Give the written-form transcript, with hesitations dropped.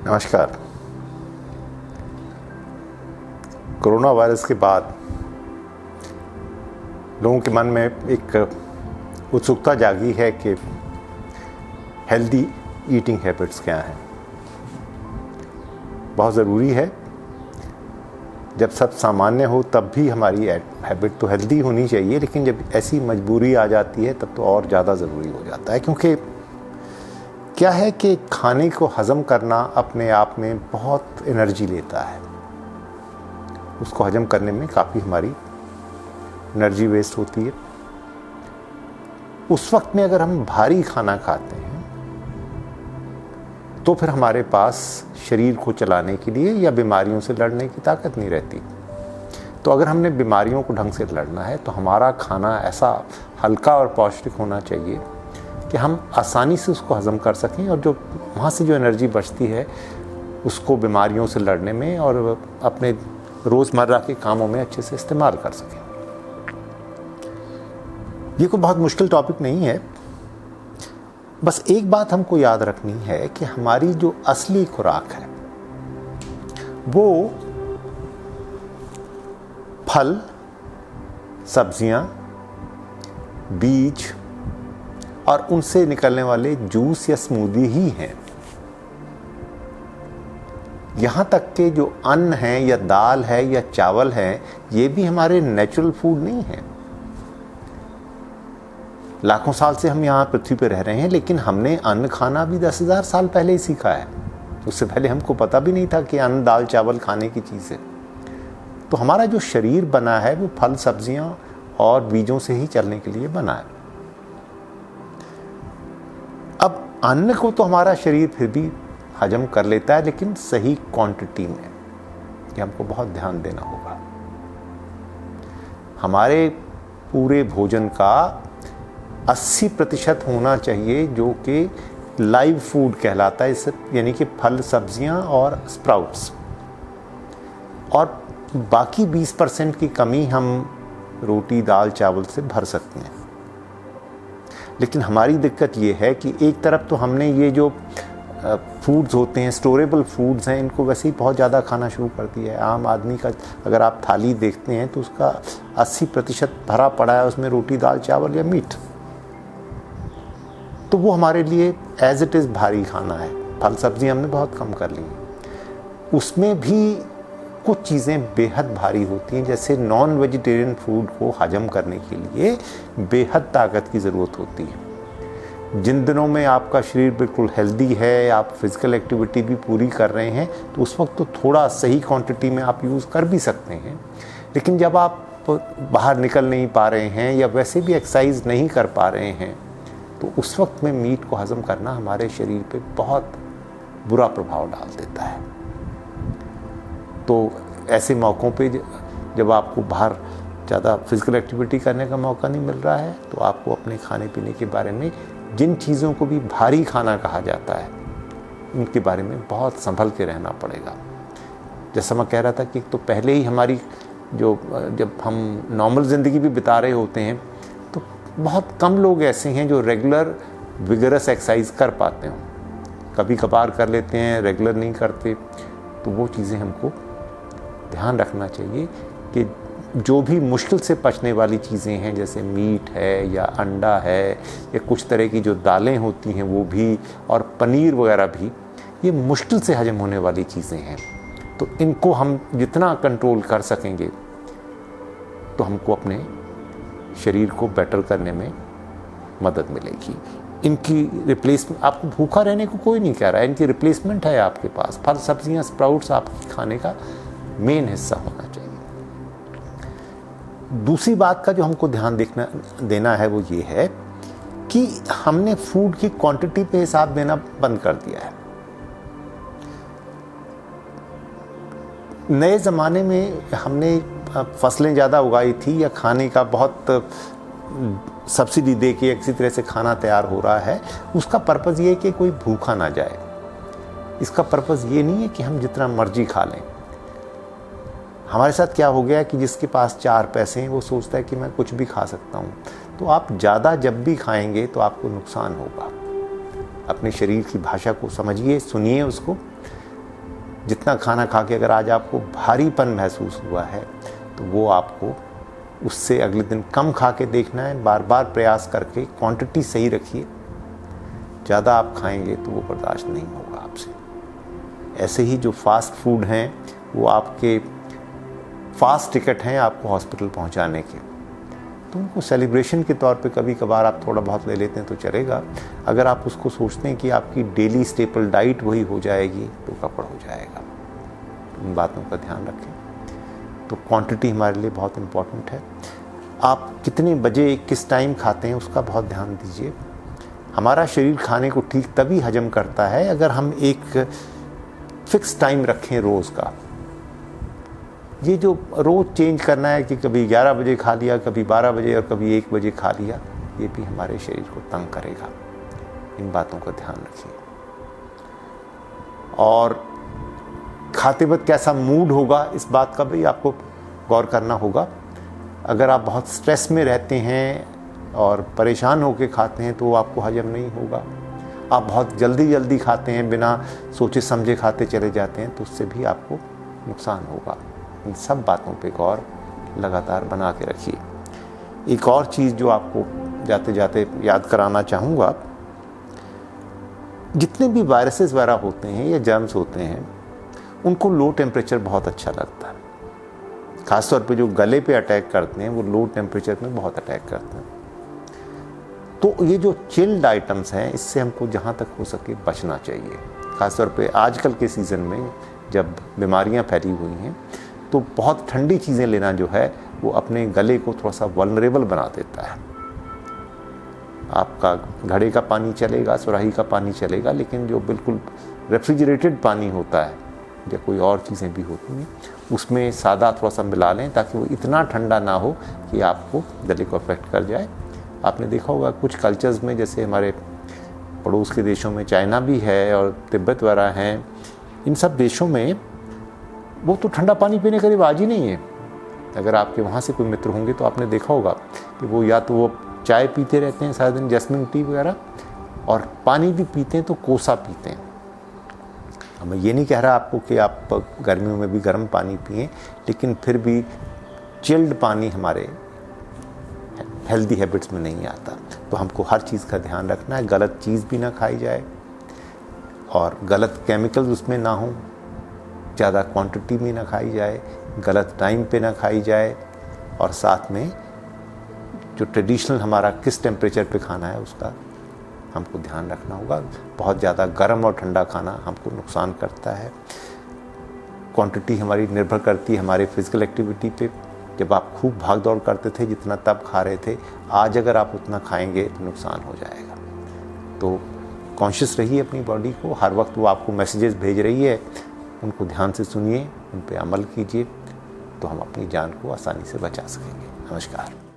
नमस्कार। Corona virus के बाद लोगों के मन में एक उत्सुकता जागी है कि हेल्दी ईटिंग हैबिट्स क्या हैं। बहुत ज़रूरी है, जब सब सामान्य हो तब भी हमारी हैबिट तो हेल्दी होनी चाहिए, लेकिन जब ऐसी मजबूरी आ जाती है तब तो और ज़्यादा ज़रूरी हो जाता है। क्योंकि क्या है कि खाने को हज़म करना अपने आप में बहुत एनर्जी लेता है। उसको हज़म करने में काफ़ी हमारी एनर्जी वेस्ट होती है। उस वक्त में अगर हम भारी खाना खाते हैं तो फिर हमारे पास शरीर को चलाने के लिए या बीमारियों से लड़ने की ताकत नहीं रहती। तो अगर हमने बीमारियों को ढंग से लड़ना है तो हमारा खाना ऐसा हल्का और पौष्टिक होना चाहिए कि हम आसानी से उसको हज़म कर सकें और जो वहाँ से जो एनर्जी बचती है उसको बीमारियों से लड़ने में और अपने रोज़मर्रा के कामों में अच्छे से इस्तेमाल कर सकें। ये कोई बहुत मुश्किल टॉपिक नहीं है। बस एक बात हमको याद रखनी है कि हमारी जो असली खुराक है वो फल, सब्जियां, बीज और उनसे निकलने वाले जूस या स्मूदी ही हैं। यहाँ तक के जो अन्न है या दाल है या चावल है, ये भी हमारे नेचुरल फूड नहीं है। लाखों साल से हम यहाँ पृथ्वी पर रह रहे हैं, लेकिन हमने अन्न खाना भी 10,000 साल पहले ही सीखा है। उससे पहले हमको पता भी नहीं था कि अन्न, दाल, चावल खाने की चीज़ है। तो हमारा जो शरीर बना है वो फल, सब्जियाँ और बीजों से ही चलने के लिए बना है। अब अन्न को तो हमारा शरीर फिर भी हजम कर लेता है, लेकिन सही क्वांटिटी में। ये हमको बहुत ध्यान देना होगा। हमारे पूरे भोजन का 80% होना चाहिए जो कि लाइव फूड कहलाता है, यानी कि फल, सब्जियां और स्प्राउट्स। और बाकी 20% की कमी हम रोटी, दाल, चावल से भर सकते हैं। लेकिन हमारी दिक्कत ये है कि एक तरफ तो हमने ये जो फूड्स होते हैं, स्टोरेबल फूड्स हैं, इनको वैसे ही बहुत ज़्यादा खाना शुरू कर दिया है। आम आदमी का अगर आप थाली देखते हैं तो उसका 80% भरा पड़ा है, उसमें रोटी, दाल, चावल या मीट। तो वो हमारे लिए एज इट इज़ भारी खाना है। फल, सब्जी हमने बहुत कम कर ली। उसमें भी कुछ चीज़ें बेहद भारी होती हैं, जैसे नॉन वेजिटेरियन फूड को हजम करने के लिए बेहद ताकत की ज़रूरत होती है। जिन दिनों में आपका शरीर बिल्कुल हेल्दी है, आप फिज़िकल एक्टिविटी भी पूरी कर रहे हैं, तो उस वक्त तो थोड़ा सही क्वांटिटी में आप यूज़ कर भी सकते हैं। लेकिन जब आप बाहर निकल नहीं पा रहे हैं या वैसे भी एक्सरसाइज नहीं कर पा रहे हैं, तो उस वक्त में मीट को हजम करना हमारे शरीर पे बहुत बुरा प्रभाव डाल देता है। तो ऐसे मौक़ों पे जब आपको बाहर ज़्यादा फिज़िकल एक्टिविटी करने का मौका नहीं मिल रहा है, तो आपको अपने खाने पीने के बारे में, जिन चीज़ों को भी भारी खाना कहा जाता है, उनके बारे में बहुत संभल के रहना पड़ेगा। जैसा मैं कह रहा था कि तो पहले ही हमारी जब हम नॉर्मल ज़िंदगी भी बिता रहे होते हैं तो बहुत कम लोग ऐसे हैं जो रेगुलर विगरस एक्सरसाइज कर पाते हों। कभी कभार कर लेते हैं, रेगुलर नहीं करते। तो वो चीज़ें हमको ध्यान रखना चाहिए कि जो भी मुश्किल से पचने वाली चीज़ें हैं, जैसे मीट है या अंडा है या कुछ तरह की जो दालें होती हैं वो भी, और पनीर वगैरह भी, ये मुश्किल से हजम होने वाली चीज़ें हैं। तो इनको हम जितना कंट्रोल कर सकेंगे तो हमको अपने शरीर को बेटर करने में मदद मिलेगी। इनकी रिप्लेसमेंट, आपको भूखा रहने को कोई नहीं कह रहा है, इनकी रिप्लेसमेंट है आपके पास। फल, सब्जियां, स्प्राउट्स आपके खाने का मेन हिस्सा होना चाहिए। दूसरी बात का जो हमको ध्यान देना है वो ये है कि हमने फूड की क्वांटिटी पे हिसाब देना बंद कर दिया है। नए ज़माने में हमने फसलें ज़्यादा उगाई थी या खाने का बहुत सब्सिडी दे के किसी तरह से खाना तैयार हो रहा है। उसका पर्पज़ ये है कि कोई भूखा ना जाए। इसका पर्पज़ ये नहीं है कि हम जितना मर्जी खा लें। हमारे साथ क्या हो गया कि जिसके पास 4 पैसे हैं वो सोचता है कि मैं कुछ भी खा सकता हूँ। तो आप ज़्यादा जब भी खाएंगे तो आपको नुकसान होगा। अपने शरीर की भाषा को समझिए, सुनिए उसको। जितना खाना खा के अगर आज आपको भारीपन महसूस हुआ है तो वो आपको उससे अगले दिन कम खा के देखना है, बार बार प्रयास करके क्वांटिटी सही रखिए। ज़्यादा आप खाएंगे तो वो बर्दाश्त नहीं होगा आपसे। ऐसे ही जो फास्ट फूड हैं वो आपके फास्ट टिकट हैं आपको हॉस्पिटल पहुंचाने के, तो उनको सेलिब्रेशन के तौर पे कभी कभार आप थोड़ा बहुत ले लेते हैं तो चलेगा। अगर आप उसको सोचते हैं कि आपकी डेली स्टेपल डाइट वही हो जाएगी तो गड़बड़ हो जाएगा। तो इन बातों का ध्यान रखें। तो क्वांटिटी हमारे लिए बहुत इम्पॉर्टेंट है। आप कितने बजे किस टाइम खाते हैं उसका बहुत ध्यान दीजिए। हमारा शरीर खाने को ठीक तभी हजम करता है अगर हम एक फिक्स टाइम रखें रोज़ का। ये जो रोज़ चेंज करना है कि कभी 11 बजे खा लिया, कभी 12 बजे और कभी 1 बजे खा लिया, ये भी हमारे शरीर को तंग करेगा। इन बातों का ध्यान रखिए। और खाते वक्त कैसा मूड होगा इस बात का भी आपको गौर करना होगा। अगर आप बहुत स्ट्रेस में रहते हैं और परेशान होकर खाते हैं तो वो आपको हजम नहीं होगा। आप बहुत जल्दी खाते हैं, बिना सोचे समझे खाते चले जाते हैं तो उससे भी आपको नुकसान होगा। इन सब बातों पे गौर लगातार बना के रखिए। एक और चीज़ जो आपको जाते जाते याद कराना चाहूँगा, जितने भी वायरसेस वगैरह होते हैं या जर्म्स होते हैं उनको लो टेम्परेचर बहुत अच्छा लगता है। ख़ासतौर पे जो गले पे अटैक करते हैं वो लो टेम्परेचर में बहुत अटैक करते हैं। तो ये जो चिल्ड आइटम्स हैं इससे हमको जहाँ तक हो सके बचना चाहिए। ख़ासतौर पे आजकल के सीज़न में जब बीमारियाँ फैली हुई हैं तो बहुत ठंडी चीज़ें लेना जो है वो अपने गले को थोड़ा सा वल्नरेबल बना देता है। आपका घड़े का पानी चलेगा, सुराही का पानी चलेगा, लेकिन जो बिल्कुल रेफ्रिजरेटेड पानी होता है या कोई और चीज़ें भी होती हैं उसमें सादा थोड़ा सा मिला लें ताकि वो इतना ठंडा ना हो कि आपको गले को अफेक्ट कर जाए। आपने देखा होगा कुछ कल्चर्स में, जैसे हमारे पड़ोस के देशों में चाइना भी है और तिब्बत वगैरह हैं, इन सब देशों में वो तो ठंडा पानी पीने का रिवाज ही नहीं है। अगर आपके वहाँ से कोई मित्र होंगे तो आपने देखा होगा कि वो या तो वो चाय पीते रहते हैं सारा दिन, जैस्मिन टी वगैरह, और पानी भी पीते हैं तो कोसा पीते हैं। अब मैं ये नहीं कह रहा आपको कि आप गर्मियों में भी गर्म पानी पिएं, लेकिन फिर भी चिल्ड पानी हमारे हेल्दी हैबिट्स में नहीं आता। तो हमको हर चीज़ का ध्यान रखना है, गलत चीज़ भी ना खाई जाए और गलत केमिकल्स उसमें ना हो, ज़्यादा क्वांटिटी में ना खाई जाए, गलत टाइम पे ना खाई जाए, और साथ में जो ट्रेडिशनल हमारा किस टेम्परेचर पे खाना है उसका हमको ध्यान रखना होगा। बहुत ज़्यादा गर्म और ठंडा खाना हमको नुकसान करता है। क्वांटिटी हमारी निर्भर करती है हमारे फिज़िकल एक्टिविटी पे। जब आप खूब भाग दौड़ करते थे जितना तब खा रहे थे, आज अगर आप उतना खाएंगे तो नुकसान हो जाएगा। तो कॉन्शियस रहिए अपनी बॉडी को। हर वक्त वो आपको मैसेजेस भेज रही है, उनको ध्यान से सुनिए, उन पे अमल कीजिए, तो हम अपनी जान को आसानी से बचा सकेंगे। नमस्कार।